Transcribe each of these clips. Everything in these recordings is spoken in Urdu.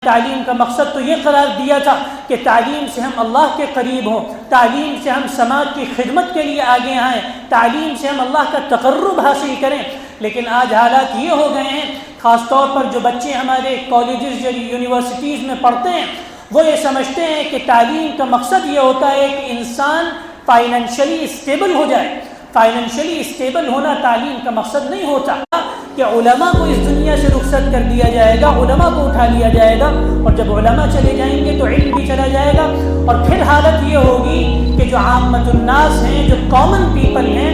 تعلیم کا مقصد تو یہ قرار دیا تھا کہ تعلیم سے ہم اللہ کے قریب ہوں، تعلیم سے ہم سماج کی خدمت کے لیے آگے آئیں، تعلیم سے ہم اللہ کا تقرب حاصل کریں۔ لیکن آج حالات یہ ہو گئے ہیں، خاص طور پر جو بچے ہمارے کالجز یا یونیورسٹیز میں پڑھتے ہیں، وہ یہ سمجھتے ہیں کہ تعلیم کا مقصد یہ ہوتا ہے کہ انسان فائنینشلی اسٹیبل ہو جائے۔ فائنینشلی اسٹیبل ہونا تعلیم کا مقصد نہیں ہوتا کہ علماء کو اس دنیا سے رخصت کر دیا جائے گا، علماء کو اٹھا لیا جائے گا، اور جب علماء چلے جائیں گے تو علم بھی چلا جائے گا، اور پھر حالت یہ ہوگی کہ جو عامت الناس ہیں، جو کامن پیپل ہیں،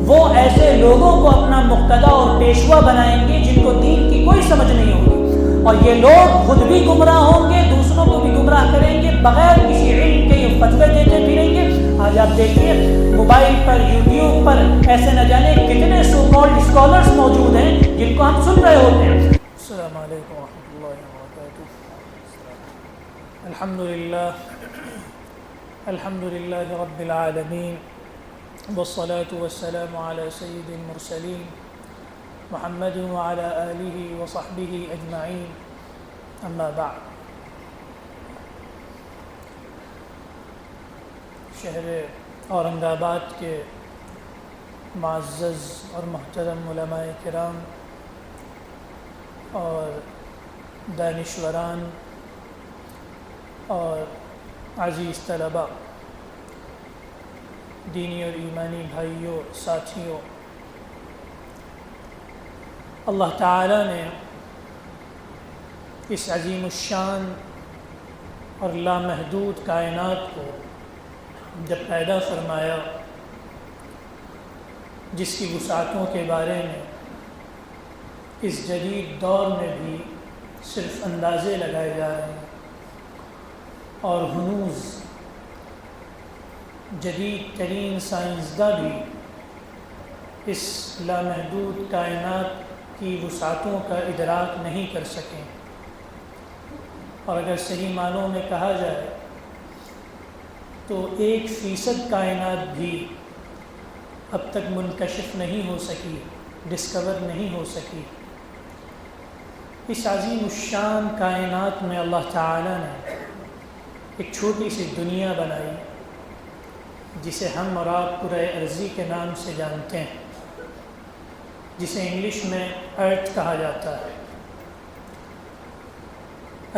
وہ ایسے لوگوں کو اپنا مقتدا اور پیشوا بنائیں گے جن کو دین کی کوئی سمجھ نہیں ہوگی، اور یہ لوگ خود بھی گمراہ ہوں گے، دوسروں کو بھی گمراہ کریں گے، بغیر کسی علم کے یہ فتوے دیتے پھریں گے۔ آج آپ دیکھیے موبائل پر، یوٹیوب پر ایسے نہ جانے کتنے سو کالڈ اسکالرس موجود ہیں جن کو ہم سن رہے ہوتے ہیں۔ السلام علیکم ورحمۃ اللہ وبرکاتہ۔ الحمد للہ رب العالمین، والصلاة والسلام على سید المرسلین محمد وعلى آلہ وصحبہ اجمعین، اما بعد۔ شہر اورنگ آباد کے معزز اور محترم علماء کرام اور دانشوران اور عزیز طلباء، دینی اور ایمانی بھائیوں، ساتھیوں، اللہ تعالیٰ نے اس عظیم الشان اور لامحدود کائنات کو جب پیدا فرمایا، جس کی وسعتوں کے بارے میں اس جدید دور میں بھی صرف اندازے لگائے جا رہے ہیں، اور ہنوز جدید ترین سائنسداں بھی اس لامحدود کائنات کی وسعتوں کا ادراک نہیں کر سکیں، اور اگر صحیح معنوں میں کہا جائے تو 1% کائنات بھی اب تک منکشف نہیں ہو سکی، ڈسکور نہیں ہو سکی۔ اس عظیم الشان کائنات میں اللہ تعالیٰ نے ایک چھوٹی سی دنیا بنائی جسے ہم اور آپ کرۂ ارضی کے نام سے جانتے ہیں، جسے انگلش میں ارتھ کہا جاتا ہے۔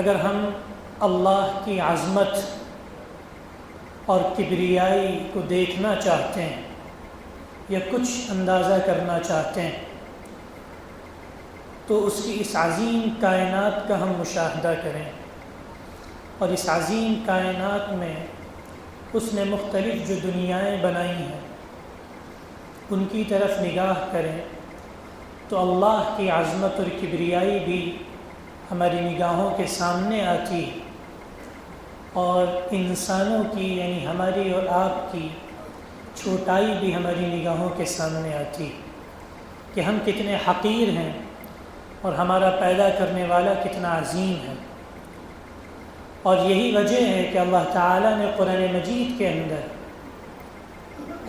اگر ہم اللہ کی عظمت اور کبریائی کو دیکھنا چاہتے ہیں یا کچھ اندازہ کرنا چاہتے ہیں تو اس کی اس عظیم کائنات کا ہم مشاہدہ کریں، اور اس عظیم کائنات میں اس نے مختلف جو دنیائیں بنائی ہیں ان کی طرف نگاہ کریں تو اللہ کی عظمت اور کبریائی بھی ہماری نگاہوں کے سامنے آتی ہے، اور انسانوں کی یعنی ہماری اور آپ کی چھوٹائی بھی ہماری نگاہوں کے سامنے آتی کہ ہم کتنے حقیر ہیں اور ہمارا پیدا کرنے والا کتنا عظیم ہے۔ اور یہی وجہ ہے کہ اللہ تعالیٰ نے قرآن مجید کے اندر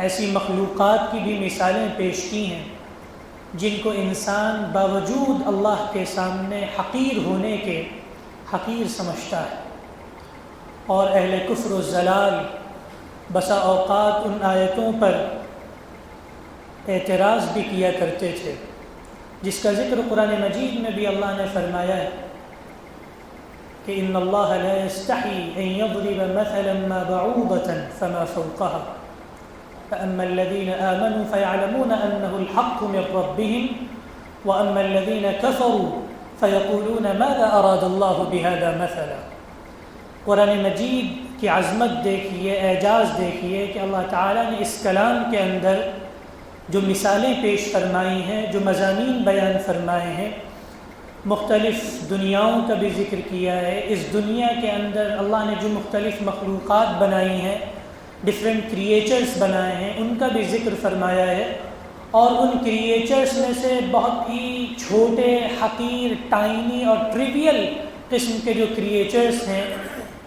ایسی مخلوقات کی بھی مثالیں پیش کی ہیں جن کو انسان باوجود اللہ کے سامنے حقیر ہونے کے حقیر سمجھتا ہے، اور اہل کفر و ضلال بسا اوقات ان آیتوں پر اعتراض بھی کیا کرتے تھے، جس کا ذکر قرآن مجید میں بھی اللہ نے فرمایا ہے کہ ان اللہ لا يستحی ان یضرب مثلا ما بعوضة فما فوقها فأما الذين آمنوا فيعلمون أنه الحق من ربهم وأما الذين كفروا فيقولون ماذا أراد الله بهذا مثلا۔ قرآن مجید کی عظمت دیکھیے، اعجاز دیکھیے کہ اللہ تعالیٰ نے اس کلام کے اندر جو مثالیں پیش فرمائی ہیں، جو مضامین بیان فرمائے ہیں، مختلف دنیاؤں کا بھی ذکر کیا ہے۔ اس دنیا کے اندر اللہ نے جو مختلف مخلوقات بنائی ہیں، ڈفرینٹ کریچرز بنائے ہیں، ان کا بھی ذکر فرمایا ہے، اور ان کریچرز میں سے بہت ہی چھوٹے، حقیر، ٹائنی اور ٹریویل قسم کے جو کریچرز ہیں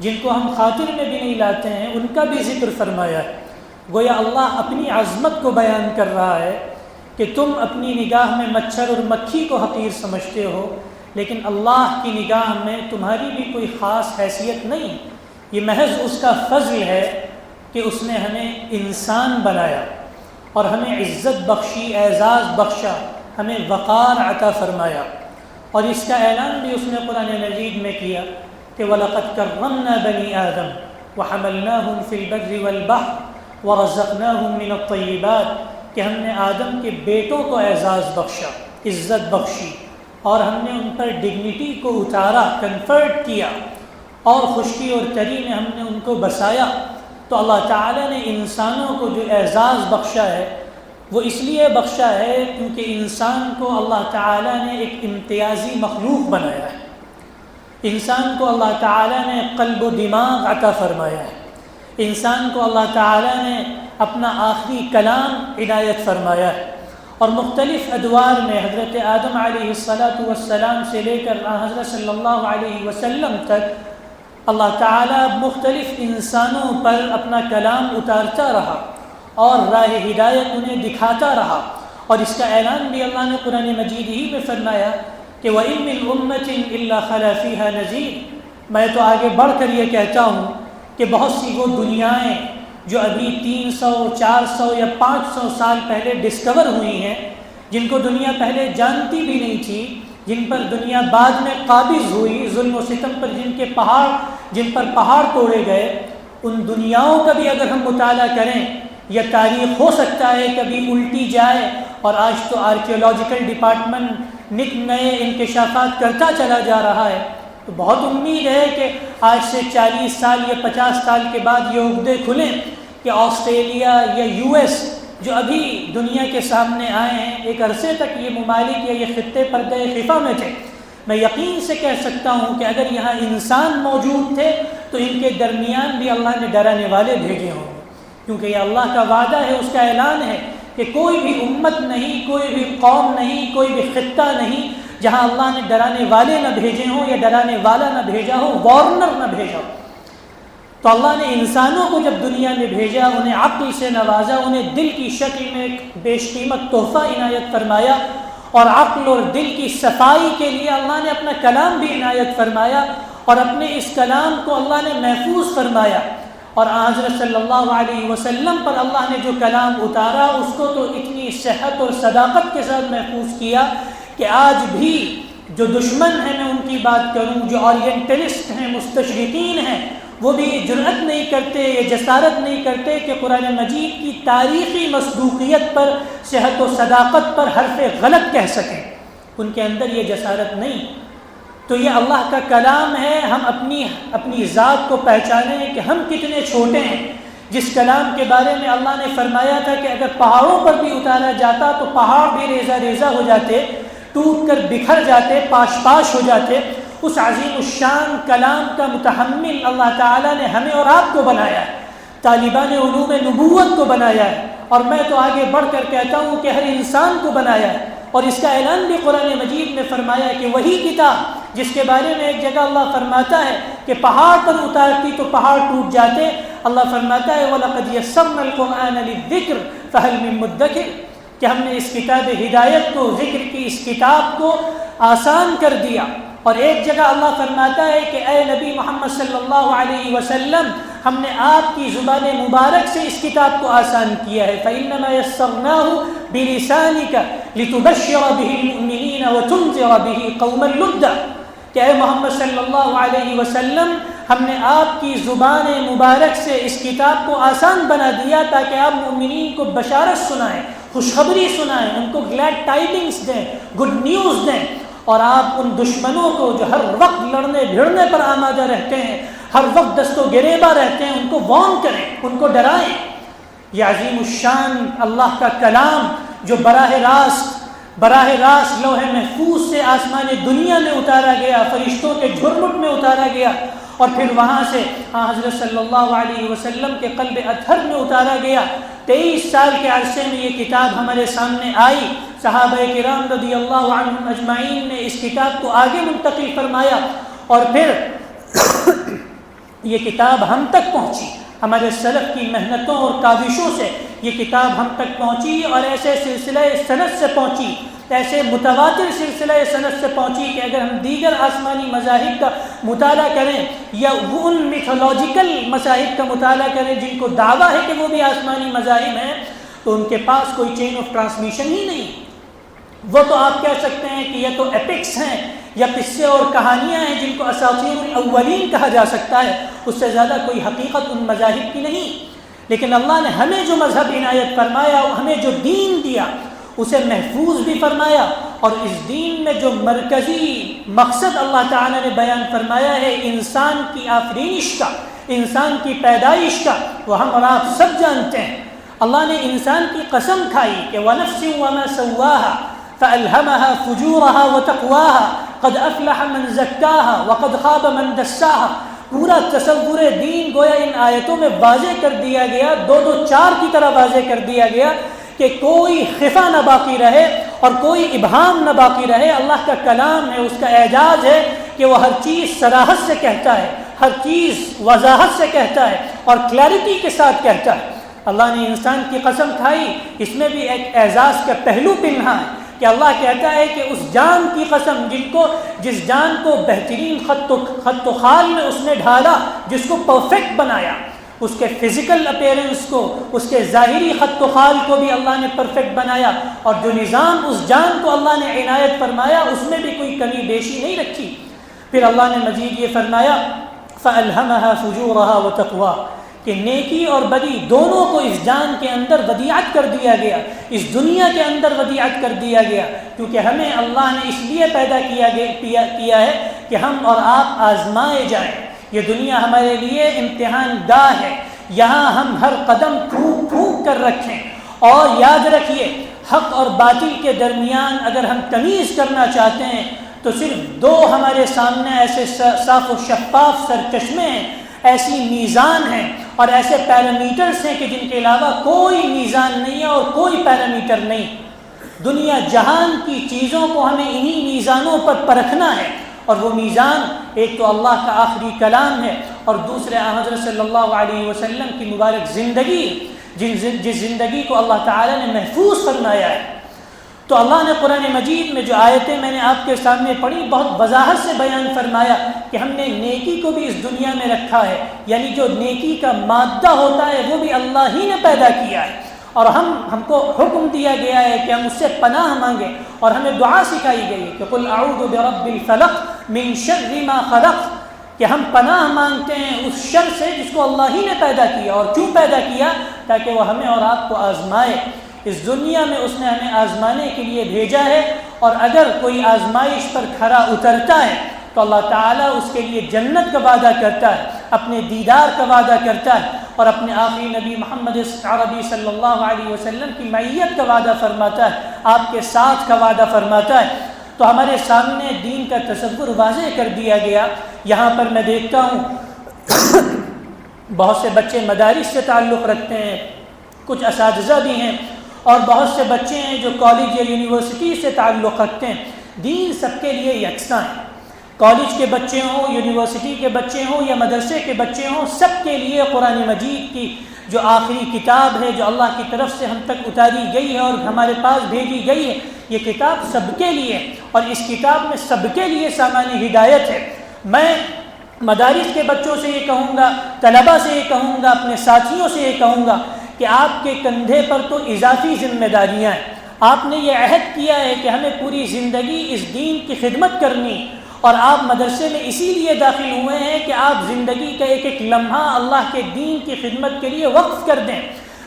جن کو ہم خاطر میں بھی نہیں لاتے ہیں، ان کا بھی ذکر فرمایا ہے۔ گویا اللہ اپنی عظمت کو بیان کر رہا ہے کہ تم اپنی نگاہ میں مچھر اور مکھی کو حقیر سمجھتے ہو، لیکن اللہ کی نگاہ میں تمہاری بھی کوئی خاص حیثیت نہیں، یہ محض اس کا فضل ہے کہ اس نے ہمیں انسان بنایا اور ہمیں عزت بخشی، اعزاز بخشا، ہمیں وقار عطا فرمایا۔ اور اس کا اعلان بھی اس نے قرآن مجید میں کیا کہ وَلَقَدْ كَرَّمْنَا بَنِي آدَمَ وَحَمَلْنَاهُمْ فِي الْبَرِّ وَالْبَحْرِ وَرَزَقْنَاهُمْ مِنَ الطَّيِّبَاتِ، کہ ہم نے آدم کے بیٹوں کو اعزاز بخشا، عزت بخشی، اور ہم نے ان پر ڈگنیٹی کو اتارا، کنفرٹ کیا، اور خشکی اور تری میں ہم نے ان کو بسایا۔ تو اللہ تعالیٰ نے انسانوں کو جو اعزاز بخشا ہے وہ اس لیے بخشا ہے کیونکہ انسان کو اللہ تعالیٰ نے ایک امتیازی مخلوق بنایا ہے۔ انسان کو اللہ تعالیٰ نے قلب و دماغ عطا فرمایا ہے، انسان کو اللہ تعالیٰ نے اپنا آخری کلام عنایت فرمایا ہے، اور مختلف ادوار میں حضرت آدم علیہ السلام سے لے کر حضرت صلی اللہ علیہ وسلم تک اللہ تعالیٰ مختلف انسانوں پر اپنا کلام اتارتا رہا اور راہ ہدایت انہیں دکھاتا رہا۔ اور اس کا اعلان بھی اللہ نے قرآن مجید ہی میں فرمایا کہ وَإِن مِّنْ أُمَّةٍ إِلَّا خَلَا فِيهَا نَذِيرٌ۔ میں تو آگے بڑھ کر یہ کہتا ہوں کہ بہت سی وہ دنیائیں جو ابھی 300، 400 یا 500 سال پہلے ڈسکور ہوئی ہیں، جن کو دنیا پہلے جانتی بھی نہیں تھی، جن پر دنیا بعد میں قابض ہوئی، ظلم و ستم پر جن پر پہاڑ توڑے گئے، ان دنیاؤں کا بھی اگر ہم مطالعہ کریں، یہ تاریخ ہو سکتا ہے کبھی الٹی جائے۔ اور آج تو آرکیولوجیکل ڈپارٹمنٹ نئے انکشافات کرتا چلا جا رہا ہے، تو بہت امید ہے کہ آج سے 40 سال یا 50 سال کے بعد یہ عقدے کھلیں کہ آسٹریلیا یا US جو ابھی دنیا کے سامنے آئے ہیں، ایک عرصے تک یہ ممالک یا یہ خطے پردہ خفا میں تھے، میں یقین سے کہہ سکتا ہوں کہ اگر یہاں انسان موجود تھے تو ان کے درمیان بھی اللہ نے ڈرانے والے بھیجے ہوں، کیونکہ یہ اللہ کا وعدہ ہے، اس کا اعلان ہے کہ کوئی بھی امت نہیں، کوئی بھی قوم نہیں، کوئی بھی خطہ نہیں جہاں اللہ نے ڈرانے والے نہ بھیجے ہوں یا ڈرانے والا نہ بھیجا ہو، وارنر نہ بھیجا ہو۔ تو اللہ نے انسانوں کو جب دنیا میں بھیجا، انہیں عقل سے نوازا، انہیں دل کی شکل میں ایک بیش قیمت تحفہ عنایت فرمایا، اور عقل اور دل کی صفائی کے لیے اللہ نے اپنا کلام بھی عنایت فرمایا، اور اپنے اس کلام کو اللہ نے محفوظ فرمایا۔ اور حضرت صلی اللہ علیہ وسلم پر اللہ نے جو کلام اتارا اس کو تو اتنی صحت اور صداقت کے ساتھ محفوظ کیا کہ آج بھی جو دشمن ہیں، میں ان کی بات کروں، جو اورینٹلسٹ ہیں، مستشرقین ہیں، وہ بھی جرأت نہیں کرتے، یہ جسارت نہیں کرتے کہ قرآن مجید کی تاریخی مصدوقیت پر، صحت و صداقت پر حرف غلط کہہ سکیں، ان کے اندر یہ جسارت نہیں۔ تو یہ اللہ کا کلام ہے، ہم اپنی ذات کو پہچانیں کہ ہم کتنے چھوٹے ہیں۔ جس کلام کے بارے میں اللہ نے فرمایا تھا کہ اگر پہاڑوں پر بھی اتارا جاتا تو پہاڑ بھی ریزہ ریزہ ہو جاتے، ٹوٹ کر بکھر جاتے، پاش پاش ہو جاتے، اس عظیم الشان کلام کا متحمل اللہ تعالیٰ نے ہمیں اور آپ کو بنایا ہے، طالبان علوم نبوت کو بنایا ہے، اور میں تو آگے بڑھ کر کہتا ہوں کہ ہر انسان کو بنایا ہے۔ اور اس کا اعلان بھی قرآن مجید میں فرمایا کہ وہی کتاب جس کے بارے میں ایک جگہ اللہ فرماتا ہے کہ پہاڑ پر اتارتی تو پہاڑ ٹوٹ جاتے، اللہ فرماتا ہے وَلَقَدْ يَسَّرْنَا الْقُرْآنَ لِلذِّكْرِ فَهَلْ مِن مُدَّكِرٍ، کہ ہم نے اس کتاب ہدایت کو، ذکر کی اس کتاب کو آسان کر دیا۔ اور ایک جگہ اللہ فرماتا ہے کہ اے نبی محمد صلی اللہ علیہ وسلم، ہم نے آپ کی زبان مبارک سے اس کتاب کو آسان کیا ہے، فَإِنَّمَا يَسَّرْنَاهُ بِلِسَانِكَ لِتُبَشِّرَ بِهِ الْمُؤْمِنِينَ وَتُنذِرَ بِهِ قَوْمًا لُدًّا، کہ اے محمد صلی اللہ علیہ وسلم، ہم نے آپ کی زبان مبارک سے اس کتاب کو آسان بنا دیا تاکہ آپ مومنین کو بشارت سنائیں، خوشخبری سنائیں، ان کو گلیڈ ٹائڈنگز دیں، گڈ نیوز دیں، اور آپ ان دشمنوں کو جو ہر وقت لڑنے بھیڑنے پر آمادہ رہتے ہیں، ہر وقت دست و گریباں رہتے ہیں، ان کو وارن کریں، ان کو ڈرائیں۔ یہ عظیم الشان اللہ کا کلام جو براہ راست لوح محفوظ سے آسمان دنیا میں اتارا گیا، فرشتوں کے جھرمٹ میں اتارا گیا، اور پھر وہاں سے حضرت صلی اللہ علیہ وسلم کے قلب اطہر میں اتارا گیا۔ 23 سال کے عرصے میں یہ کتاب ہمارے سامنے آئی، صحابہ کرام رضی اللہ عنہم اجمعین نے اس کتاب کو آگے منتقل فرمایا، اور پھر یہ کتاب ہم تک پہنچی، ہمارے سلف کی محنتوں اور کاوشوں سے یہ کتاب ہم تک پہنچی، اور ایسے سلسلہ سند سے پہنچی ایسے متواتر سلسلہ سند سے پہنچی کہ اگر ہم دیگر آسمانی مذاہب کا مطالعہ کریں یا وہ ان میتھولوجیکل مذاہب کا مطالعہ کریں جن کو دعویٰ ہے کہ وہ بھی آسمانی مذاہب ہیں، تو ان کے پاس کوئی چین آف ٹرانسمیشن ہی نہیں۔ وہ تو آپ کہہ سکتے ہیں کہ یہ تو ایپکس ہیں یا قصے اور کہانیاں ہیں جن کو اساطیر الاولین کہا جا سکتا ہے، اس سے زیادہ کوئی حقیقت ان مذاہب کی نہیں۔ لیکن اللہ نے ہمیں جو مذہب عنایت فرمایا، ہمیں جو دین دیا، اسے محفوظ بھی فرمایا، اور اس دین میں جو مرکزی مقصد اللہ تعالیٰ نے بیان فرمایا ہے انسان کی آفرینش کا، انسان کی پیدائش کا، وہ ہم اور آپ سب جانتے ہیں۔ اللہ نے انسان کی قسم کھائی کہ وَنَفْسٍ وَمَا سَوَّاهَا فَأَلْهَمَهَا فُجُورَهَا وَتَقْوَاهَا قَدْ أَفْلَحَ مَنْ زَكَّاهَا وَقَدْ خَابَ مَنْ دَسَّاهَا۔ پورا تصور دین گویا ان آیتوں میں واضح کر دیا گیا، دو چار کی طرح واضح کر دیا گیا کہ کوئی خفا نہ باقی رہے اور کوئی ابہام نہ باقی رہے۔ اللہ کا کلام ہے، اس کا اعجاز ہے کہ وہ ہر چیز صراحت سے کہتا ہے، ہر چیز وضاحت سے کہتا ہے اور کلیئرٹی کے ساتھ کہتا ہے۔ اللہ نے انسان کی قسم کھائی، اس میں بھی ایک اعزاز کا پہلو پنہا ہے کہ اللہ کہتا ہے کہ اس جان کی قسم جس جان کو بہترین خط و خال میں اس نے ڈھالا، جس کو پرفیکٹ بنایا، اس کے فزیکل اپیرنس کو، اس کے ظاہری خط و خال کو بھی اللہ نے پرفیکٹ بنایا، اور جو نظام اس جان کو اللہ نے عنایت فرمایا اس میں بھی کوئی کمی بیشی نہیں رکھی۔ پھر اللہ نے مزید یہ فرمایا فَأَلْهَمَهَا فُجُورَهَا وَتَقْوَاهَا کہ نیکی اور بدی دونوں کو اس جان کے اندر ودیعت کر دیا گیا، اس دنیا کے اندر ودیعت کر دیا گیا، کیونکہ ہمیں اللہ نے اس لیے پیدا کیا ہے کہ ہم اور آپ آزمائے جائیں۔ یہ دنیا ہمارے لیے امتحان گاہ ہے، یہاں ہم ہر قدم پھونک پھونک کر رکھیں، اور یاد رکھیے حق اور باطل کے درمیان اگر ہم تمیز کرنا چاہتے ہیں تو صرف دو ہمارے سامنے ایسے صاف و شفاف سرچشمے ہیں، ایسی میزان ہیں اور ایسے پیرامیٹرز ہیں کہ جن کے علاوہ کوئی میزان نہیں ہے اور کوئی پیرامیٹر نہیں۔ دنیا جہان کی چیزوں کو ہمیں انہی میزانوں پر پرکھنا ہے، اور وہ میزان ایک تو اللہ کا آخری کلام ہے، اور دوسرے حضرت صلی اللہ علیہ وسلم کی مبارک زندگی، جس زندگی کو اللہ تعالیٰ نے محفوظ فرمایا ہے۔ تو اللہ نے قرآن مجید میں جو آیتیں میں نے آپ کے سامنے پڑھی بہت وضاحت سے بیان فرمایا کہ ہم نے نیکی کو بھی اس دنیا میں رکھا ہے، یعنی جو نیکی کا مادہ ہوتا ہے وہ بھی اللہ ہی نے پیدا کیا ہے، اور ہم کو حکم دیا گیا ہے کہ ہم اس سے پناہ مانگیں، اور ہمیں دعا سکھائی گئی ہے کہ قل اعوذ برب الفلق من شر ما خلق، کہ ہم پناہ مانگتے ہیں اس شر سے جس کو اللہ ہی نے پیدا کیا۔ اور کیوں پیدا کیا؟ تاکہ وہ ہمیں اور آپ کو آزمائے۔ اس دنیا میں اس نے ہمیں آزمانے کے لیے بھیجا ہے، اور اگر کوئی آزمائش پر کھرا اترتا ہے تو اللہ تعالیٰ اس کے لیے جنت کا وعدہ کرتا ہے، اپنے دیدار کا وعدہ کرتا ہے، اور اپنے آخری نبی محمد عربی صلی اللہ علیہ وسلم کی معیت کا وعدہ فرماتا ہے، آپ کے ساتھ کا وعدہ فرماتا ہے۔ تو ہمارے سامنے دین کا تصور واضح کر دیا گیا۔ یہاں پر میں دیکھتا ہوں بہت سے بچے مدارس سے تعلق رکھتے ہیں، کچھ اساتذہ بھی ہیں، اور بہت سے بچے ہیں جو کالج یا یونیورسٹی سے تعلق رکھتے ہیں۔ دین سب کے لیے یکساں ہے، کالج کے بچے ہوں، یونیورسٹی کے بچے ہوں یا مدرسے کے بچے ہوں، سب کے لیے قرآن مجید کی جو آخری کتاب ہے جو اللہ کی طرف سے ہم تک اتاری گئی ہے اور ہمارے پاس بھیجی گئی ہے، یہ کتاب سب کے لیے ہے، اور اس کتاب میں سب کے لیے سامان ہدایت ہے۔ میں مدارس کے بچوں سے یہ کہوں گا، طلباء سے یہ کہوں گا، اپنے ساتھیوں سے یہ کہوں گا کہ آپ کے کندھے پر تو اضافی ذمہ داریاں ہیں۔ آپ نے یہ عہد کیا ہے کہ ہمیں پوری زندگی اس دین کی خدمت کرنی، اور آپ مدرسے میں اسی لیے داخل ہوئے ہیں کہ آپ زندگی کا ایک ایک لمحہ اللہ کے دین کی خدمت کے لیے وقف کر دیں۔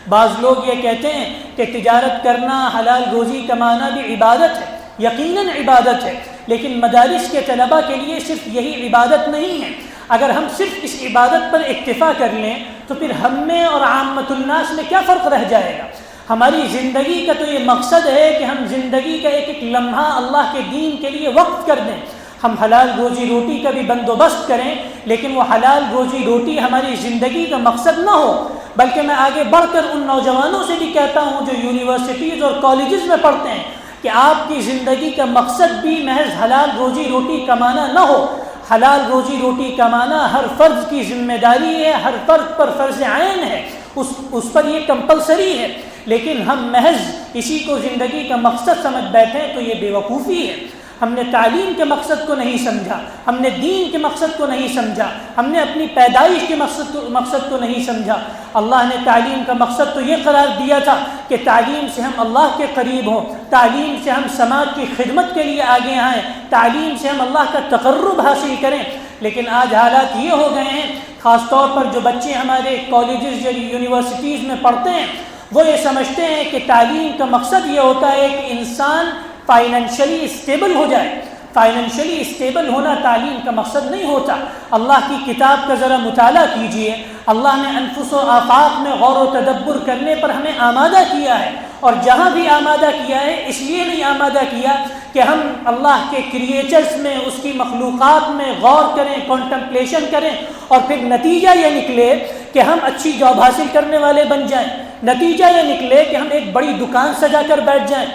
بعض لوگ یہ کہتے ہیں کہ تجارت کرنا، حلال روزی کمانا بھی عبادت ہے، یقیناً عبادت ہے، لیکن مدارس کے طلباء کے لیے صرف یہی عبادت نہیں ہے۔ اگر ہم صرف اس عبادت پر اکتفا کر لیں تو پھر ہم میں اور عامت الناس میں کیا فرق رہ جائے گا؟ ہماری زندگی کا تو یہ مقصد ہے کہ ہم زندگی کا ایک ایک لمحہ اللہ کے دین کے لیے وقف کر دیں۔ ہم حلال روزی روٹی کا بھی بندوبست کریں، لیکن وہ حلال روزی روٹی ہماری زندگی کا مقصد نہ ہو، بلکہ میں آگے بڑھ کر ان نوجوانوں سے بھی کہتا ہوں جو یونیورسٹیز اور کالجز میں پڑھتے ہیں کہ آپ کی زندگی کا مقصد بھی محض حلال روزی روٹی کمانا نہ ہو۔ حلال روزی روٹی کمانا ہر فرد کی ذمہ داری ہے، ہر فرد پر فرض عین ہے، اس پر یہ کمپلسری ہے، لیکن ہم محض اسی کو زندگی کا مقصد سمجھ بیٹھیں تو یہ بے وقوفی ہے۔ ہم نے تعلیم کے مقصد کو نہیں سمجھا، ہم نے دین کے مقصد کو نہیں سمجھا، ہم نے اپنی پیدائش کے مقصد کو نہیں سمجھا۔ اللہ نے تعلیم کا مقصد تو یہ قرار دیا تھا کہ تعلیم سے ہم اللہ کے قریب ہوں، تعلیم سے ہم سماج کی خدمت کے لیے آگے آئیں، تعلیم سے ہم اللہ کا تقرب حاصل کریں۔ لیکن آج حالات یہ ہو گئے ہیں، خاص طور پر جو بچے ہمارے کالجز یا یونیورسٹیز میں پڑھتے ہیں، وہ یہ سمجھتے ہیں کہ تعلیم کا مقصد یہ ہوتا ہے کہ انسان فائنینشلی اسٹیبل ہو جائے۔ فائنینشلی اسٹیبل ہونا تعلیم کا مقصد نہیں ہوتا۔ اللہ کی کتاب کا ذرا مطالعہ کیجئے، اللہ نے انفس و آفاق میں غور و تدبر کرنے پر ہمیں آمادہ کیا ہے، اور جہاں بھی آمادہ کیا ہے اس لیے نہیں آمادہ کیا کہ ہم اللہ کے کریچرز میں، اس کی مخلوقات میں غور کریں، کنٹمپلیشن کریں، اور پھر نتیجہ یہ نکلے کہ ہم اچھی جاب حاصل کرنے والے بن جائیں، نتیجہ یہ نکلے کہ ہم ایک بڑی دکان سجا کر بیٹھ جائیں،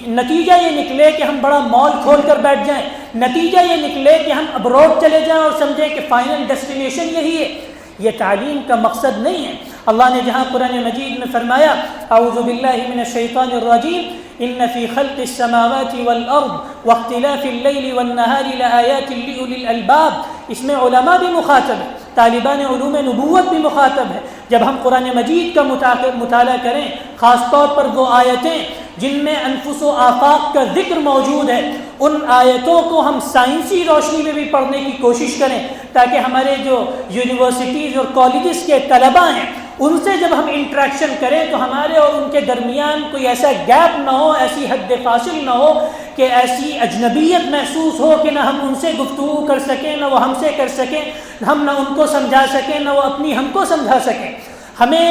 نتیجہ یہ نکلے کہ ہم بڑا مال کھول کر بیٹھ جائیں، نتیجہ یہ نکلے کہ ہم ابروڈ چلے جائیں اور سمجھیں کہ فائنل ڈیسٹینیشن یہی ہے۔ یہ تعلیم کا مقصد نہیں ہے۔ اللہ نے جہاں قرآن مجید میں فرمایا اعوذ باللہ من الشیطان الرجیم ان فی خلق السماوات والارض واختلاف اللیل والنہار لآیات لأولی الالباب، اس میں علماء بھی مخاطب ہے، طالبان علوم نبوت بھی مخاطب ہے۔ جب ہم قرآن مجید کا مطالعہ کریں، خاص طور پر وہ آیتیں جن میں انفس و آفاق کا ذکر موجود ہے، ان آیتوں کو ہم سائنسی روشنی میں بھی پڑھنے کی کوشش کریں، تاکہ ہمارے جو یونیورسٹیز اور کالجز کے طلباء ہیں ان سے جب ہم انٹریکشن کریں تو ہمارے اور ان کے درمیان کوئی ایسا گیپ نہ ہو، ایسی حد فاصل نہ ہو کہ ایسی اجنبیت محسوس ہو کہ نہ ہم ان سے گفتگو کر سکیں، نہ وہ ہم سے کر سکیں، ہم نہ ان کو سمجھا سکیں، نہ وہ اپنی ہم کو سمجھا سکیں۔ ہمیں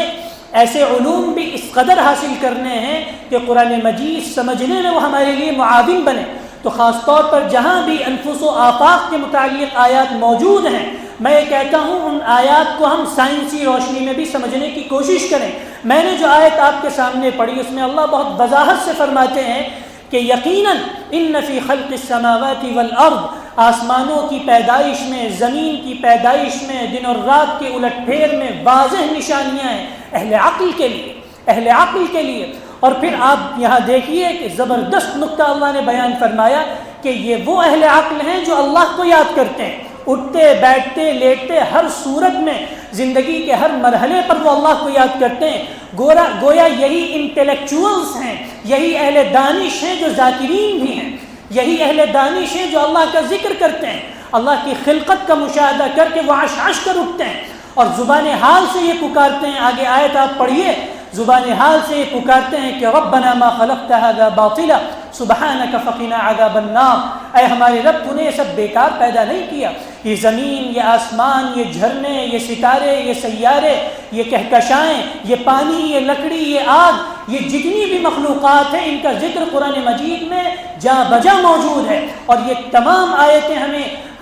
ایسے علوم بھی اس قدر حاصل کرنے ہیں کہ قرآن مجید سمجھنے میں وہ ہمارے لیے معاون بنے۔ تو خاص طور پر جہاں بھی انفس و آفاق کے متعلق آیات موجود ہیں، میں یہ کہتا ہوں ان آیات کو ہم سائنسی روشنی میں بھی سمجھنے کی کوشش کریں۔ میں نے جو آیت آپ کے سامنے پڑھی اس میں اللہ بہت وضاحت سے فرماتے ہیں کہ یقیناً ان فی خلق السماوات والارض، آسمانوں کی پیدائش میں، زمین کی پیدائش میں، دن اور رات کے الٹ پھیر میں واضح نشانیاں ہیں اہل عقل کے لیے، اہل عقل کے لیے۔ اور پھر آپ یہاں دیکھیے کہ زبردست نقطہ اللہ نے بیان فرمایا کہ یہ وہ اہل عقل ہیں جو اللہ کو یاد کرتے ہیں، اٹھتے بیٹھتے لیٹتے ہر صورت میں زندگی کے ہر مرحلے پر وہ اللہ کو یاد کرتے ہیں۔ گویا یہی انٹلیکچوئلز ہیں، یہی اہل دانش ہیں جو ذاکرین بھی ہیں، یہی اہل دانش ہیں جو اللہ کا ذکر کرتے ہیں، اللہ کی خلقت کا مشاہدہ کر کے وہ عش کر اٹھتے ہیں اور زبان حال سے یہ پکارتے ہیں۔ آگے آیت آپ پڑھیے، زبان حال سے یہ پکارتے ہیں کہ ربنا ما خلقت هذا باطلا سبحانك فقنا عذاب النار، اے ہمارے رب تو نے یہ سب بیکار پیدا نہیں کیا، یہ زمین، یہ آسمان، یہ جھرنے، یہ ستارے، یہ سیارے، یہ کہکشائیں، یہ پانی، یہ لکڑی، یہ آگ، یہ جتنی بھی مخلوقات ہیں ان کا ذکر قرآن مجید میں جا بجا موجود ہے۔ اور یہ تمام آیتیں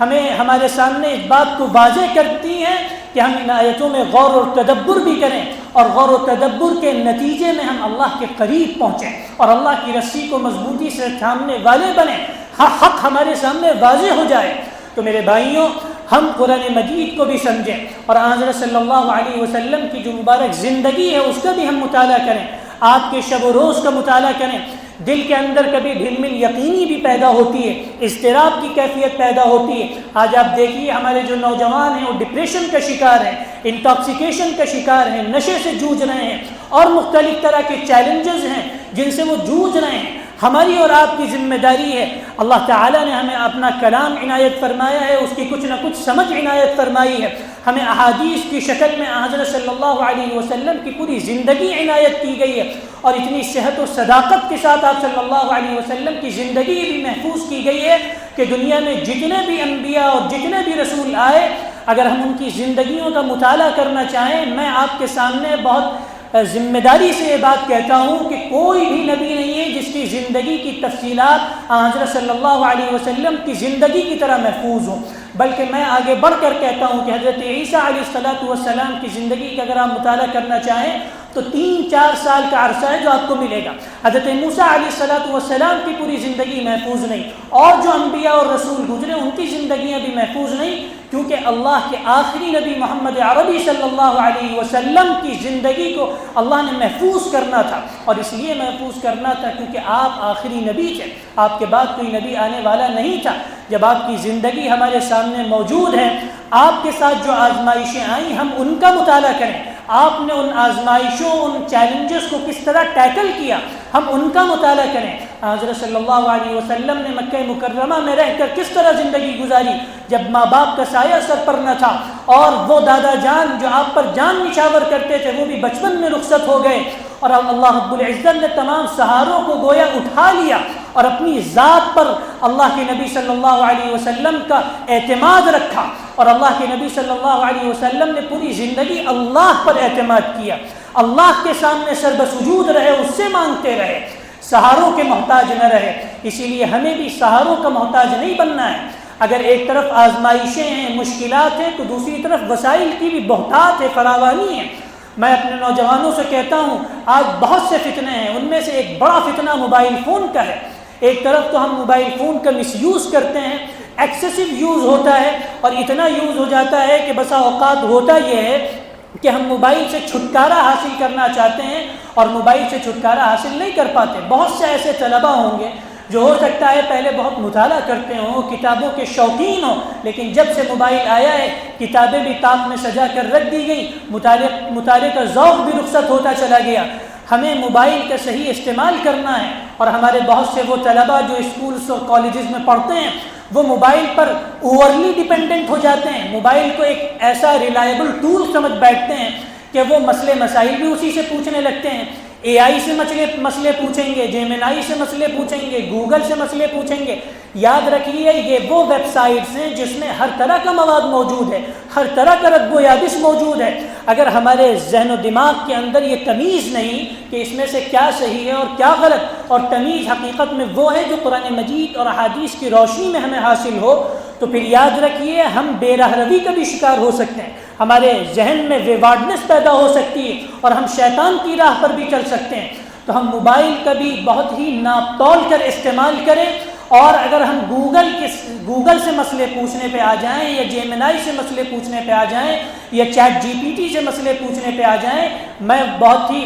ہمیں ہمارے سامنے اس بات کو واضح کرتی ہیں کہ ہم ان آیتوں میں غور و تدبر بھی کریں، اور غور و تدبر کے نتیجے میں ہم اللہ کے قریب پہنچیں اور اللہ کی رسی کو مضبوطی سے تھامنے والے بنیں، حق ہمارے سامنے واضح ہو جائے۔ تو میرے بھائیوں، ہم قرآن مجید کو بھی سمجھیں اور حضرت صلی اللہ علیہ وسلم کی جو مبارک زندگی ہے اس کا بھی ہم مطالعہ کریں، آپ کے شب و روز کا مطالعہ کریں۔ دل کے اندر کبھی ڈھلمل یقینی بھی پیدا ہوتی ہے، اضطراب کی کیفیت پیدا ہوتی ہے۔ آج آپ دیکھیے ہمارے جو نوجوان ہیں وہ ڈپریشن کا شکار ہیں، انٹاکسیکیشن کا شکار ہیں، نشے سے جوجھ رہے ہیں، اور مختلف طرح کے چیلنجز ہیں جن سے وہ جوجھ رہے ہیں۔ ہماری اور آپ کی ذمہ داری ہے، اللہ تعالیٰ نے ہمیں اپنا کلام عنایت فرمایا ہے، اس کی کچھ نہ کچھ سمجھ عنایت فرمائی ہے، ہمیں احادیث کی شکل میں حضرت صلی اللہ علیہ وسلم کی پوری زندگی عنایت کی گئی ہے، اور اتنی صحت و صداقت کے ساتھ آپ صلی اللہ علیہ وسلم کی زندگی بھی محفوظ کی گئی ہے کہ دنیا میں جتنے بھی انبیاء اور جتنے بھی رسول آئے، اگر ہم ان کی زندگیوں کا مطالعہ کرنا چاہیں، میں آپ کے سامنے بہت ذمہ داری سے یہ بات کہتا ہوں کہ کوئی بھی نبی نہیں ہے جس کی زندگی کی تفصیلات حضرت صلی اللہ علیہ وسلم کی زندگی کی طرح محفوظ ہوں۔ بلکہ میں آگے بڑھ کر کہتا ہوں کہ حضرت عیسیٰ علیہ السلام کی زندگی کا اگر آپ مطالعہ کرنا چاہیں تو 3-4 سال کا عرصہ ہے جو آپ کو ملے گا۔ حضرت موسیٰ علیہ السلام کی پوری زندگی محفوظ نہیں، اور جو انبیاء اور رسول گزرے ان کی زندگیاں بھی محفوظ نہیں، کیونکہ اللہ کے آخری نبی محمد عربی صلی اللہ علیہ وسلم کی زندگی کو اللہ نے محفوظ کرنا تھا، اور اس لیے محفوظ کرنا تھا کیونکہ آپ آخری نبی تھے، آپ کے بعد کوئی نبی آنے والا نہیں تھا۔ جب آپ کی زندگی ہمارے سامنے موجود ہے، آپ کے ساتھ جو آزمائشیں آئیں ہم ان کا مطالعہ کریں، آپ نے ان آزمائشوں ان چیلنجز کو کس طرح ٹیکل کیا ہم ان کا مطالعہ کریں۔ حضرت صلی اللہ علیہ وسلم نے مکہ مکرمہ میں رہ کر کس طرح زندگی گزاری جب ماں باپ کا سایہ سر پر نہ تھا، اور وہ دادا جان جو آپ پر جان نچھاور کرتے تھے وہ بھی بچپن میں رخصت ہو گئے، اور اللہ رب العزت نے تمام سہاروں کو گویا اٹھا لیا اور اپنی ذات پر اللہ کے نبی صلی اللہ علیہ وسلم کا اعتماد رکھا، اور اللہ کے نبی صلی اللہ علیہ وسلم نے پوری زندگی اللہ پر اعتماد کیا، اللہ کے سامنے سر بسجود رہے، اس سے مانگتے رہے، سہاروں کے محتاج نہ رہے۔ اسی لیے ہمیں بھی سہاروں کا محتاج نہیں بننا ہے۔ اگر ایک طرف آزمائشیں ہیں، مشکلات ہیں، تو دوسری طرف وسائل کی بھی بہتات ہے، فراوانی ہے۔ میں اپنے نوجوانوں سے کہتا ہوں آج بہت سے فتنے ہیں، ان میں سے ایک بڑا فتنہ موبائل فون کا ہے۔ ایک طرف تو ہم موبائل فون کا مس یوز کرتے ہیں، ایکسیسو یوز ہوتا ہے، اور اتنا یوز ہو جاتا ہے کہ بسا اوقات ہوتا یہ ہے کہ ہم موبائل سے چھٹکارا حاصل کرنا چاہتے ہیں اور موبائل سے چھٹکارا حاصل نہیں کر پاتے۔ بہت سے ایسے طلباء ہوں گے جو ہو سکتا ہے پہلے بہت مطالعہ کرتے ہوں، کتابوں کے شوقین ہوں، لیکن جب سے موبائل آیا ہے کتابیں بھی طاق میں سجا کر رکھ دی گئی، مطالعے کا ذوق بھی رخصت ہوتا چلا گیا۔ ہمیں موبائل کا صحیح استعمال کرنا ہے، اور ہمارے بہت سے وہ طلباء جو اسکولز اور کالجز میں پڑھتے ہیں وہ موبائل پر اوورلی ڈیپینڈنٹ ہو جاتے ہیں، موبائل کو ایک ایسا ریلائبل ٹول سمجھ بیٹھتے ہیں کہ وہ مسئلے مسائل بھی اسی سے پوچھنے لگتے ہیں۔ اے آئی سے مسئلے پوچھیں گے، جیمنائی سے مسئلے پوچھیں گے، گوگل سے مسئلے پوچھیں گے۔ یاد رکھیے یہ وہ ویب سائٹس ہیں جس میں ہر طرح کا مواد موجود ہے، ہر طرح کا رد و یابس موجود ہے۔ اگر ہمارے ذہن و دماغ کے اندر یہ تمیز نہیں کہ اس میں سے کیا صحیح ہے اور کیا غلط، اور تمیز حقیقت میں وہ ہے جو قرآن مجید اور احادیث کی روشنی میں ہمیں حاصل ہو، تو پھر یاد رکھیے ہم بے راہ روی کا بھی شکار ہو سکتے ہیں، ہمارے ذہن میں ویوارڈنس پیدا ہو سکتی ہے، اور ہم شیطان کی راہ پر بھی چل سکتے ہیں۔ تو ہم موبائل کا بھی بہت ہی ناپ تول کر استعمال کریں، اور اگر ہم گوگل سے مسئلے پوچھنے پہ آ جائیں، یا جیمنائی سے مسئلے پوچھنے پہ آ جائیں، یا چیٹ جی پی ٹی سے مسئلے پوچھنے پہ آ جائیں، میں بہت ہی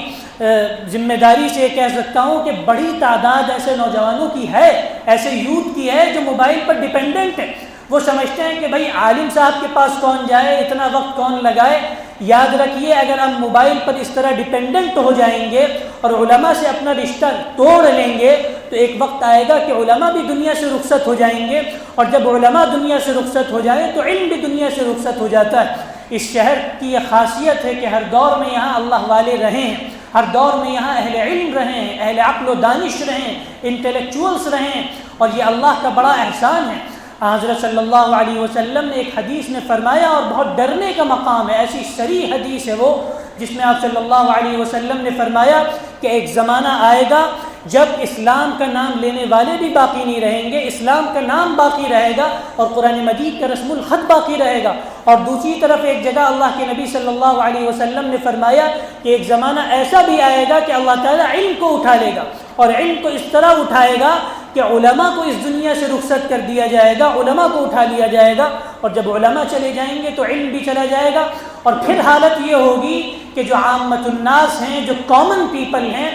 ذمہ داری سے کہہ سکتا ہوں کہ بڑی تعداد ایسے نوجوانوں کی ہے، ایسے یوتھ کی ہے جو موبائل پر ڈیپینڈنٹ ہے۔ وہ سمجھتے ہیں کہ بھائی عالم صاحب کے پاس کون جائے، اتنا وقت کون لگائے۔ یاد رکھیے اگر ہم موبائل پر اس طرح ڈیپینڈنٹ ہو جائیں گے اور علماء سے اپنا رشتہ توڑ لیں گے، تو ایک وقت آئے گا کہ علماء بھی دنیا سے رخصت ہو جائیں گے، اور جب علماء دنیا سے رخصت ہو جائیں تو علم بھی دنیا سے رخصت ہو جاتا ہے۔ اس شہر کی یہ خاصیت ہے کہ ہر دور میں یہاں اللہ والے رہے ہیں، ہر دور میں یہاں اہل علم رہے ہیں، اہل عقل و دانش رہے ہیں، انٹلیکچوئلس رہے ہیں، اور یہ اللہ کا بڑا احسان ہے۔ حضرت صلی اللہ علیہ وسلم نے ایک حدیث میں فرمایا، اور بہت ڈرنے کا مقام ہے، ایسی صریح حدیث ہے وہ، جس میں آپ صلی اللہ علیہ وسلم نے فرمایا کہ ایک زمانہ آئے گا جب اسلام کا نام لینے والے بھی باقی نہیں رہیں گے، اسلام کا نام باقی رہے گا اور قرآن مجید کا رسم الخط باقی رہے گا۔ اور دوسری طرف ایک جگہ اللہ کے نبی صلی اللہ علیہ وسلم نے فرمایا کہ ایک زمانہ ایسا بھی آئے گا کہ اللہ تعالیٰ علم کو اٹھا لے گا، اور علم کو اس طرح اٹھائے گا کہ علماء کو اس دنیا سے رخصت کر دیا جائے گا، علماء کو اٹھا لیا جائے گا، اور جب علماء چلے جائیں گے تو علم بھی چلا جائے گا، اور پھر حالت یہ ہوگی کہ جو عامت الناس ہیں، جو کامن پیپل ہیں،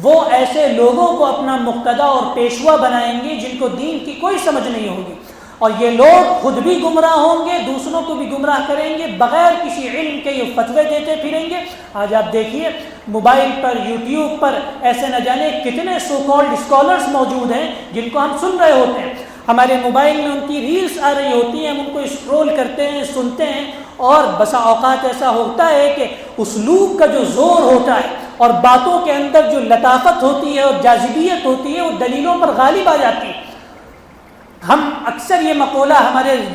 وہ ایسے لوگوں کو اپنا مقتدا اور پیشوا بنائیں گے جن کو دین کی کوئی سمجھ نہیں ہوگی، اور یہ لوگ خود بھی گمراہ ہوں گے، دوسروں کو بھی گمراہ کریں گے، بغیر کسی علم کے یہ فتوے دیتے پھریں گے۔ آج آپ دیکھیے موبائل پر، یوٹیوب پر ایسے نہ جانے کتنے سو کالڈ اسکالرز موجود ہیں جن کو ہم سن رہے ہوتے ہیں، ہمارے موبائل میں ان کی ریلز آ رہی ہوتی ہیں، ہم ان کو اسکرول کرتے ہیں، سنتے ہیں، اور بسا اوقات ایسا ہوتا ہے کہ اسلوب کا جو زور ہوتا ہے اور باتوں کے اندر جو لطافت ہوتی ہے اور جاذبیت ہوتی ہے وہ دلیلوں پر غالب آ جاتی ہے۔ ہم اکثر یہ مقولہ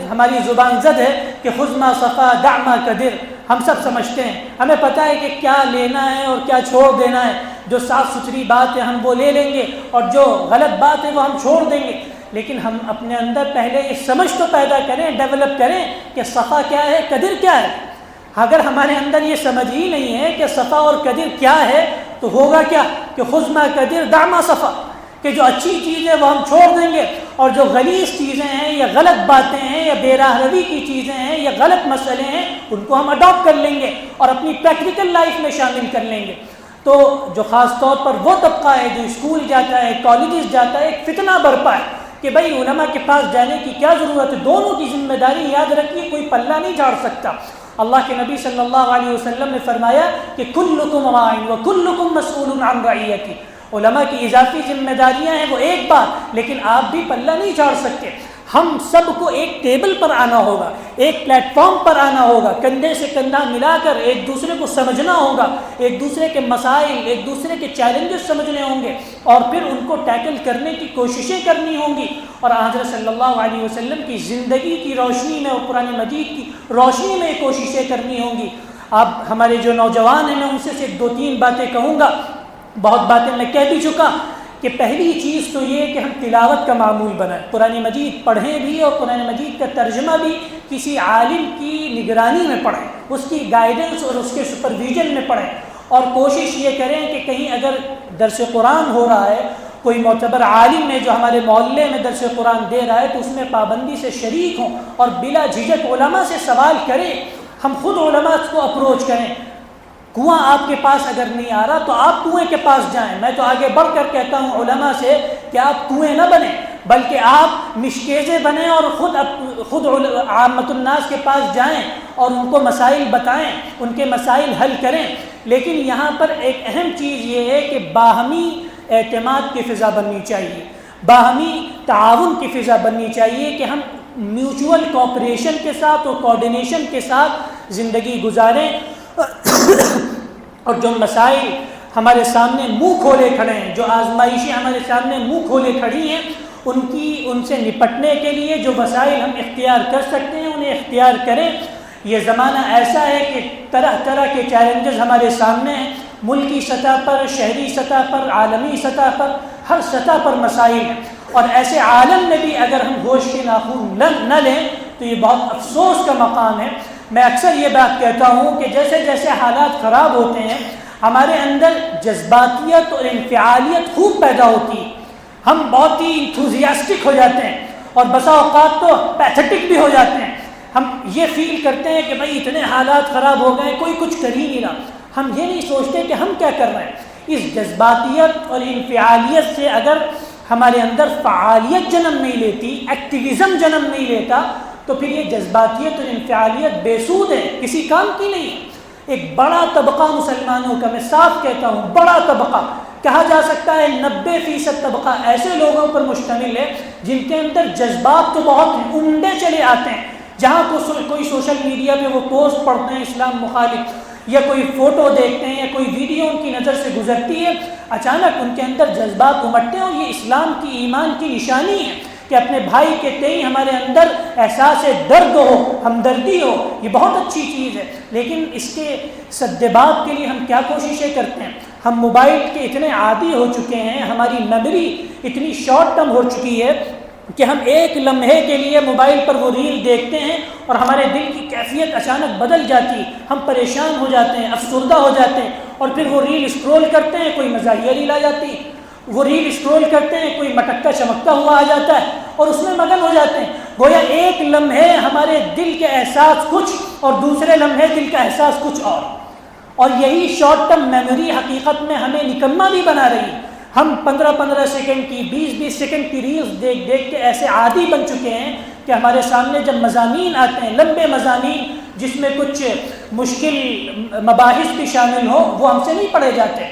ہماری زبان زد ہے کہ خذ ما صفا دع ما قدر، ہم سب سمجھتے ہیں، ہمیں پتہ ہے کہ کیا لینا ہے اور کیا چھوڑ دینا ہے، جو صاف ستھری بات ہے ہم وہ لے لیں گے، اور جو غلط بات ہے وہ ہم چھوڑ دیں گے۔ لیکن ہم اپنے اندر پہلے یہ سمجھ تو پیدا کریں، ڈیولپ کریں کہ صفا کیا ہے، قدر کیا ہے۔ اگر ہمارے اندر یہ سمجھ ہی نہیں ہے کہ صفا اور قدر کیا ہے تو ہوگا کیا کہ خذ ما قدر دع ما صفا، کہ جو اچھی چیز ہے وہ ہم چھوڑ دیں گے، اور جو غلیظ چیزیں ہیں یا غلط باتیں ہیں یا بے راہ روی کی چیزیں ہیں یا غلط مسئلے ہیں ان کو ہم اڈاپٹ کر لیں گے اور اپنی پریکٹیکل لائف میں شامل کر لیں گے۔ تو جو خاص طور پر وہ طبقہ ہے جو اسکول جاتا ہے، کالجز جاتا ہے، ایک فتنہ برپا ہے کہ بھائی علماء کے پاس جانے کی کیا ضرورت ہے۔ دونوں کی ذمہ داری یاد رکھیے، کوئی پلہ نہیں جھاڑ سکتا۔ اللہ کے نبی صلی اللہ علیہ وسلم نے فرمایا کہ کلکم راع وکلکم مسئول عن رعیتہ، علماء کی اضافی ذمہ داریاں ہیں وہ ایک بات، لیکن آپ بھی پلہ نہیں جھاڑ سکتے۔ ہم سب کو ایک ٹیبل پر آنا ہوگا، ایک پلیٹ فارم پر آنا ہوگا، کندھے سے کندھا ملا کر ایک دوسرے کو سمجھنا ہوگا، ایک دوسرے کے مسائل، ایک دوسرے کے چیلنجز سمجھنے ہوں گے اور پھر ان کو ٹیکل کرنے کی کوششیں کرنی ہوں گی، اور حضرت صلی اللہ علیہ وسلم کی زندگی کی روشنی میں اور قرآن مجید کی روشنی میں یہ کوششیں کرنی ہوں گی۔ اب ہمارے جو نوجوان ہیں میں ان سے صرف 2-3 باتیں کہوں گا، بہت باتیں میں کہہ بھی چکا، کہ پہلی چیز تو یہ کہ ہم تلاوت کا معمول بنائیں، قرآن مجید پڑھیں بھی اور قرآن مجید کا ترجمہ بھی کسی عالم کی نگرانی میں پڑھیں، اس کی گائیڈنس اور اس کے سپرویژن میں پڑھیں، اور کوشش یہ کریں کہ کہیں اگر درس قرآن ہو رہا ہے، کوئی معتبر عالم ہے جو ہمارے محلے میں درس قرآن دے رہا ہے تو اس میں پابندی سے شریک ہوں اور بلا جھجک علماء سے سوال کریں، ہم خود علماء کو اپروچ کریں۔ کنواں آپ کے پاس اگر نہیں آ رہا تو آپ کنویں کے پاس جائیں۔ میں تو آگے بڑھ کر کہتا ہوں علماء سے کہ آپ کنویں نہ بنیں بلکہ آپ مشکیزیں بنیں اور خود عامت الناس کے پاس جائیں اور ان کو مسائل بتائیں، ان کے مسائل حل کریں۔ لیکن یہاں پر ایک اہم چیز یہ ہے کہ باہمی اعتماد کی فضا بننی چاہیے، باہمی تعاون کی فضا بننی چاہیے کہ ہم میوچول کوآپریشن کے ساتھ اور کوآرڈینیشن کے ساتھ زندگی گزاریں، اور جو مسائل ہمارے سامنے منہ کھولے کھڑے ہیں، جو آزمائشیں ہمارے سامنے منہ کھولے کھڑی ہیں، ان سے نپٹنے کے لیے جو وسائل ہم اختیار کر سکتے ہیں انہیں اختیار کریں۔ یہ زمانہ ایسا ہے کہ طرح طرح کے چیلنجز ہمارے سامنے ہیں، ملکی سطح پر، شہری سطح پر، عالمی سطح پر، ہر سطح پر مسائل ہیں، اور ایسے عالم میں بھی اگر ہم ہوش کے ناخن نہ لیں تو یہ بہت افسوس کا مقام ہے۔ میں اکثر یہ بات کہتا ہوں کہ جیسے جیسے حالات خراب ہوتے ہیں ہمارے اندر جذباتیت اور انفعالیت خوب پیدا ہوتی ہے، ہم بہت ہی انتھوزیاسٹک ہو جاتے ہیں اور بسا اوقات تو پیتھیٹک بھی ہو جاتے ہیں۔ ہم یہ فیل کرتے ہیں کہ بھائی اتنے حالات خراب ہو گئے، کوئی کچھ کر ہی نہیں رہا۔ ہم یہ نہیں سوچتے کہ ہم کیا کر رہے ہیں۔ اس جذباتیت اور انفعالیت سے اگر ہمارے اندر فعالیت جنم نہیں لیتی، ایکٹیویزم جنم نہیں لیتا، تو پھر یہ جذباتیت اور انفعالیت بے سود ہے، کسی کام کی نہیں ہے۔ ایک بڑا طبقہ مسلمانوں کا، میں صاف کہتا ہوں بڑا طبقہ، کہا جا سکتا ہے 90% طبقہ ایسے لوگوں پر مشتمل ہے جن کے اندر جذبات تو بہت عمدے چلے آتے ہیں، جہاں کوئی سوشل میڈیا پہ وہ پوسٹ پڑھتے ہیں اسلام مخالف، یا کوئی فوٹو دیکھتے ہیں یا کوئی ویڈیو ان کی نظر سے گزرتی ہے، اچانک ان کے اندر جذبات امٹتے ہیں، اور یہ اسلام کی ایمان کی نشانی ہے کہ اپنے بھائی کے تئیں ہمارے اندر احساس درد ہو، ہمدردی ہو، یہ بہت اچھی چیز ہے۔ لیکن اس کے سدباب کے لیے ہم کیا کوششیں کرتے ہیں؟ ہم موبائل کے اتنے عادی ہو چکے ہیں، ہماری میموری اتنی شارٹ ٹرم ہو چکی ہے کہ ہم ایک لمحے کے لیے موبائل پر وہ ریل دیکھتے ہیں اور ہمارے دل کی کیفیت اچانک بدل جاتی ہے، ہم پریشان ہو جاتے ہیں، افسردہ ہو جاتے ہیں، اور پھر وہ ریل اسکرول کرتے ہیں، کوئی مزاحیہ ریل آ جاتی ہے، وہ ریل اسکرول کرتے ہیں، کوئی مٹکتا چمکتا ہوا آ جاتا ہے اور اس میں مگن ہو جاتے ہیں۔ گویا ایک لمحے ہمارے دل کے احساس کچھ اور دوسرے لمحے دل کا احساس کچھ اور یہی شارٹ ٹرم میموری حقیقت میں ہمیں نکما بھی بنا رہی ہے۔ ہم 15-15 سیکنڈ کی، 20-20 سیکنڈ کی ریلز دیکھ دیکھ کے ایسے عادی بن چکے ہیں کہ ہمارے سامنے جب مضامین آتے ہیں، لمبے مضامین جس میں کچھ مشکل مباحث بھی شامل ہو، وہ ہم سے نہیں پڑھے جاتے۔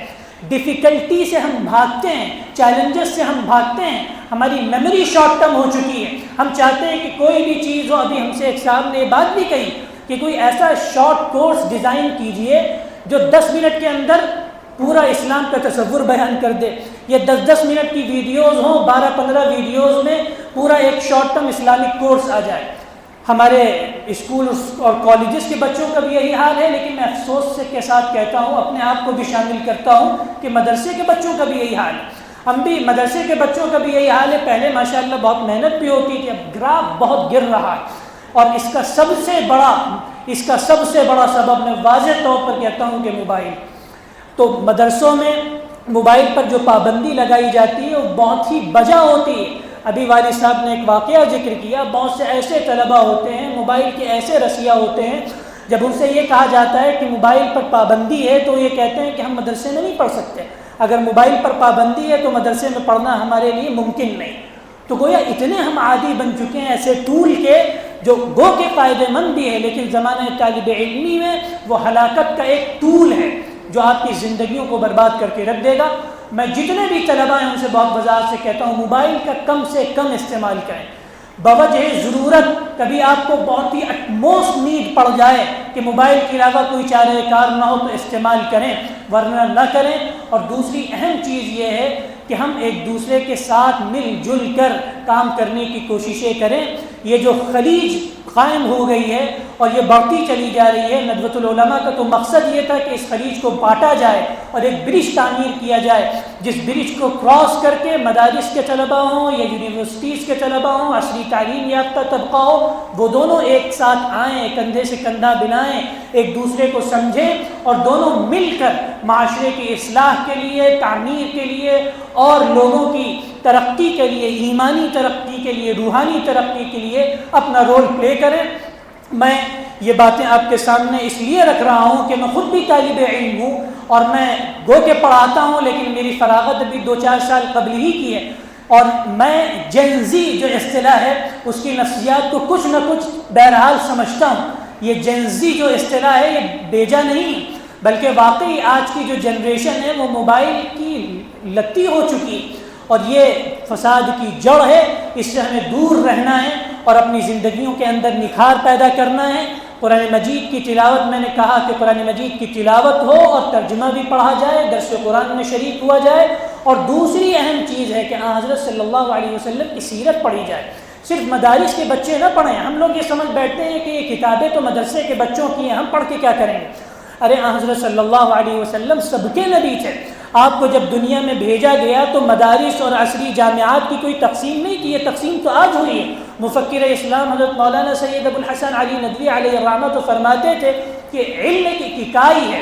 ڈیفیکلٹی سے ہم بھاگتے ہیں، چیلنجز سے ہم بھاگتے ہیں، ہماری میموری شارٹ ٹرم ہو چکی ہے۔ ہم چاہتے ہیں کہ کوئی بھی چیز ہو، ابھی ہم سے ایک صاحب نے یہ بات بھی کہی کہ کوئی ایسا شارٹ کورس ڈیزائن کیجئے جو 10 منٹ کے اندر پورا اسلام کا تصور بیان کر دے، یہ 10-10 منٹ کی ویڈیوز ہوں، 12-15 ویڈیوز میں پورا ایک شارٹ ٹرم اسلامک کورس آ جائے۔ ہمارے اسکول اور کالجز کے بچوں کا بھی یہی حال ہے، لیکن میں افسوس کے ساتھ کہتا ہوں، اپنے آپ کو بھی شامل کرتا ہوں کہ مدرسے کے بچوں کا بھی یہی حال ہے۔ ہم بھی مدرسے کے بچوں کا بھی یہی حال ہے، پہلے ماشاءاللہ بہت محنت بھی ہوتی تھی، اب گراف بہت گر رہا ہے، اور اس کا سب سے بڑا سبب میں واضح طور پر کہتا ہوں کہ موبائل۔ تو مدرسوں میں موبائل پر جو پابندی لگائی جاتی ہے وہ بہت ہی بجا ہوتی ہے۔ ابھی والد صاحب نے ایک واقعہ ذکر کیا، بہت سے ایسے طلباء ہوتے ہیں، موبائل کے ایسے رسیا ہوتے ہیں، جب ان سے یہ کہا جاتا ہے کہ موبائل پر پابندی ہے تو یہ کہتے ہیں کہ ہم مدرسے میں نہیں پڑھ سکتے، اگر موبائل پر پابندی ہے تو مدرسے میں پڑھنا ہمارے لیے ممکن نہیں۔ تو گویا اتنے ہم عادی بن چکے ہیں ایسے ٹول کے جو گو کے فائدہ مند بھی ہے، لیکن زمانہ طالب علمی میں وہ ہلاکت کا ایک ٹول ہے جو آپ کی زندگیوں کو برباد کر کے رکھ دے گا۔ میں جتنے بھی طلباء ہیں ان سے بہت وضاحت سے کہتا ہوں، موبائل کا کم سے کم استعمال کریں، بوجہ ضرورت۔ کبھی آپ کو بہت ہی موسٹ نیڈ پڑ جائے کہ موبائل کے علاوہ کوئی چارہ کار نہ ہو تو استعمال کریں، ورنہ نہ کریں۔ اور دوسری اہم چیز یہ ہے کہ ہم ایک دوسرے کے ساتھ مل جل کر کام کرنے کی کوششیں کریں۔ یہ جو خلیج قائم ہو گئی ہے اور یہ بڑھتی چلی جا رہی ہے، ندوۃ العلماء کا تو مقصد یہ تھا کہ اس خلیج کو بانٹا جائے اور ایک برج تعمیر کیا جائے، جس برج کو کراس کر کے مدارس کے طلباء ہوں یا یونیورسٹیز کے طلباء ہوں، عصری تعلیم یافتہ طبقہ ہو، وہ دونوں ایک ساتھ آئیں، کندھے سے کندھا ملائیں، ایک دوسرے کو سمجھیں اور دونوں مل کر معاشرے کی اصلاح کے لیے، تعمیر کے لیے اور لوگوں کی ترقی کے لیے، ایمانی ترقی کے لیے، روحانی ترقی کے لیے اپنا رول پلے کریں۔ میں یہ باتیں آپ کے سامنے اس لیے رکھ رہا ہوں کہ میں خود بھی طالب علم ہوں اور میں گو کے پڑھاتا ہوں، لیکن میری فراغت ابھی 2-4 سال قبل ہی کی ہے، اور میں جین زی جو اصطلاح ہے اس کی نفسیات کو کچھ نہ کچھ بہرحال سمجھتا ہوں۔ یہ جین زی جو اصطلاح ہے یہ بیجا نہیں، بلکہ واقعی آج کی جو جنریشن ہے وہ موبائل کی لتی ہو چکی، اور یہ فساد کی جڑ ہے۔ اس سے ہمیں دور رہنا ہے اور اپنی زندگیوں کے اندر نکھار پیدا کرنا ہے۔ قرآن مجید کی تلاوت، میں نے کہا کہ قرآن مجید کی تلاوت ہو اور ترجمہ بھی پڑھا جائے، درس قرآن میں شریک ہوا جائے، اور دوسری اہم چیز ہے کہ حضرت صلی اللہ علیہ وسلم کی سیرت پڑھی جائے۔ صرف مدارس کے بچے نہ پڑھیں۔ ہم لوگ یہ سمجھ بیٹھتے ہیں کہ یہ کتابیں تو مدرسے کے بچوں کی ہیں، ہم پڑھ کے کیا کریں گے؟ ارے حضرت صلی اللہ علیہ وسلم سب کے نبی تھے۔ آپ کو جب دنیا میں بھیجا گیا تو مدارس اور عصری جامعات کی کوئی تقسیم نہیں کی، یہ تقسیم تو آج ہوئی ہے۔ مفکر اسلام حضرت مولانا سید ابو الحسن علی ندوی علیہ الرحمۃ تو فرماتے تھے کہ علم ایک اکائی ہے،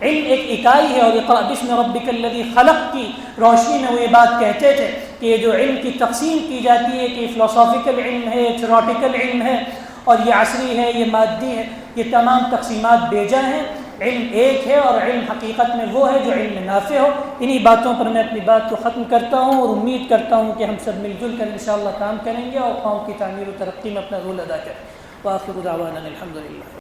علم ایک اکائی ہے، اور اقرأ باسم ربک الذی خلق کی روشنی میں وہ یہ بات کہتے تھے کہ یہ جو علم کی تقسیم کی جاتی ہے کہ فلسافیکل علم ہے، تھیوریٹیکل علم ہے، اور یہ عصری ہے، یہ مادی ہے، یہ تمام تقسیمات بیجا ہیں۔ علم ایک ہے، اور علم حقیقت میں وہ ہے جو علم نافع ہو۔ انہی باتوں پر میں اپنی بات کو ختم کرتا ہوں، اور امید کرتا ہوں کہ ہم سب مل جل کر انشاءاللہ کام کریں گے اور قوم کی تعمیر و ترقی میں اپنا رول ادا کریں۔ وآخر دعوانا الحمدللہ۔